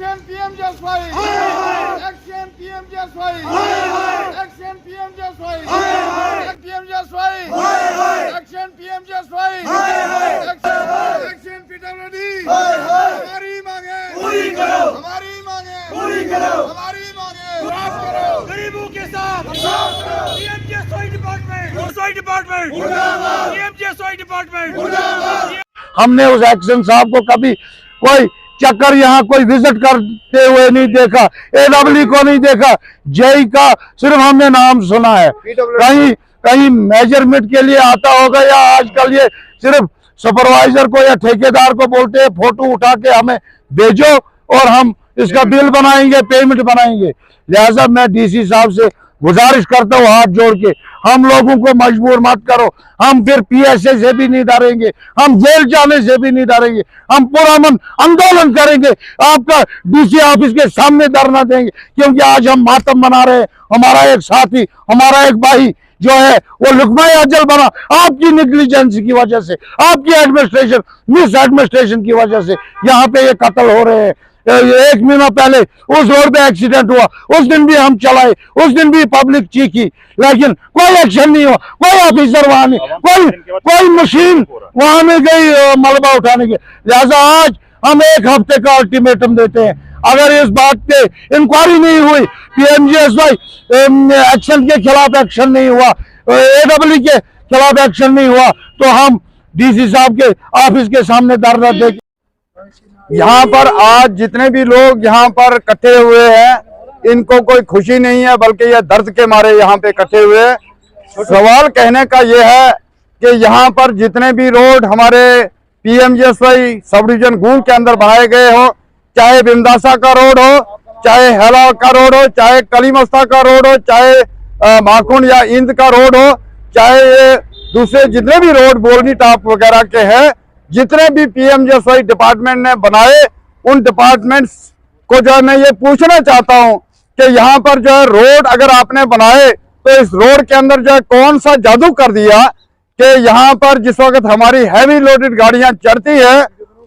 Action PM just fight! Action PM just fight! Action PM just fight! Action PM just fight! Action PM just fight! Action PWD! हमारी मांगे पूरी करो, हमारी मांगे पूरी करो, हमारी मांगे साफ करो, गरीबों के साथ साफ करो। PMJSY department, PMJSY department. हमने उस एक्शन साहब को कभी कोई चक्कर यहाँ कोई विजिट करते हुए नहीं देखा, AWE को नहीं देखा, जेई का सिर्फ हमने नाम सुना है। कहीं कहीं मेजरमेंट के लिए आता होगा या आजकल ये सिर्फ सुपरवाइजर को या ठेकेदार को बोलते हैं फोटो उठा के हमें भेजो और हम इसका बिल बनाएंगे, पेमेंट बनाएंगे। लिहाजा मैं DC साहब से गुजारिश करता हूँ हाथ जोड़ के, हम लोगों को मजबूर मत करो। हम फिर PSA से भी नहीं डरेंगे, हम जेल जाने से भी नहीं डरेंगे, हम पुरअमन आंदोलन करेंगे, आपका DC ऑफिस के सामने धरना देंगे। क्योंकि आज हम मातम मना रहे हैं, हमारा एक साथी, हमारा एक भाई जो है वो लुकमाए अजल बना आपकी नेग्लिजेंस की वजह से, आपकी एडमिनिस्ट्रेशन मिस एडमिनिस्ट्रेशन की वजह से यहाँ पे ये कत्ल हो रहे हैं। 1 महीना पहले उस रोड पे एक्सीडेंट हुआ, उस दिन भी हम चलाए, उस दिन भी पब्लिक चीखी, लेकिन कोई एक्शन नहीं हुआ, कोई ऑफिसर वहां नहीं, कोई मशीन वहां नहीं गई मलबा उठाने के। लिहाजा आज हम 1 हफ्ते का अल्टीमेटम देते हैं, अगर इस बात पे इंक्वायरी नहीं हुई, PMJSY एक्शन के खिलाफ एक्शन नहीं हुआ, AWE के खिलाफ एक्शन नहीं हुआ, तो हम DC साहब के ऑफिस के सामने धरना देंगे। यहाँ पर आज जितने भी लोग यहाँ पर इकट्ठे हुए हैं, इनको कोई खुशी नहीं है, बल्कि ये दर्द के मारे यहाँ पे इकट्ठे हुए हैं। सवाल कहने का ये है कि यहाँ पर जितने भी रोड हमारे PMJSY सब डिवीजन गूल के अंदर बनाए गए हो, चाहे बिमदासा का रोड हो, चाहे हेला का रोड हो, चाहे कलीमस्ता का रोड हो, चाहे माखुन या इंद का रोड हो, चाहे दूसरे जितने भी रोड बोलनी टॉप वगैरह के हैं, जितने भी PMJSY डिपार्टमेंट ने बनाए, उन डिपार्टमेंट्स को जो है मैं ये पूछना चाहता हूं कि यहाँ पर जो है रोड अगर आपने बनाए तो इस रोड के अंदर जो है कौन सा जादू कर दिया कि यहाँ पर जिस वक्त हमारी हैवी लोडेड गाड़ियां चढ़ती है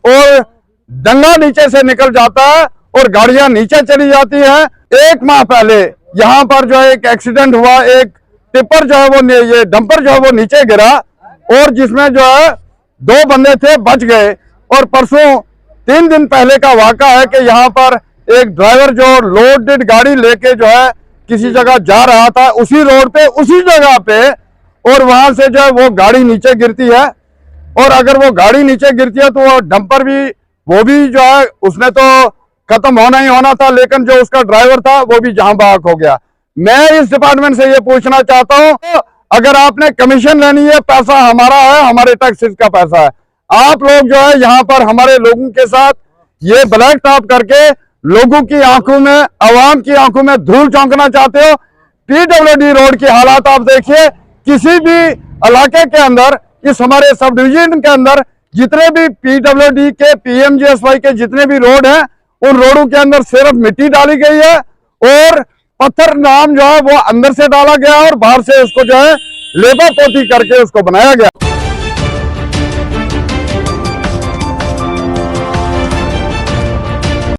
और डंगा नीचे से निकल जाता है और गाड़ियां नीचे चली जाती है। 1 माह पहले यहाँ पर जो है एक एक्सीडेंट हुआ, एक टिप्पर जो है वो ये डंपर जो है वो नीचे गिरा और जिसमें जो है 2 बंदे थे, बच गए। और परसों 3 दिन पहले का वाक़ा है कि यहाँ पर एक ड्राइवर जो लोडेड गाड़ी लेके जो है किसी जगह जा रहा था, उसी रोड पे उसी जगह पे, और वहां से जो है वो गाड़ी नीचे गिरती है। और अगर वो गाड़ी नीचे गिरती है तो वो डंपर भी, वो भी जो है उसने तो खत्म होना ही होना था, लेकिन जो उसका ड्राइवर था वो भी जहां बहक हो गया। मैं इस डिपार्टमेंट से ये पूछना चाहता हूँ, अगर आपने कमीशन लेनी है, पैसा हमारा है, हमारे टैक्सेस का पैसा है, आप लोग जो है यहाँ पर हमारे लोगों के साथ ये ब्लैक टॉप करके लोगों की आंखों में, आवाम की आंखों में धूल झोंकना चाहते हो। PWD रोड की हालात आप देखिए, किसी भी इलाके के अंदर, इस हमारे सब डिवीजन के अंदर जितने भी PWD के PMJSY के जितने भी रोड हैं, उन रोडों के अंदर सिर्फ मिट्टी डाली गई है और पत्थर नाम जो है वो अंदर से डाला गया और बाहर से उसको जो है लेबा पोती करके उसको बनाया गया।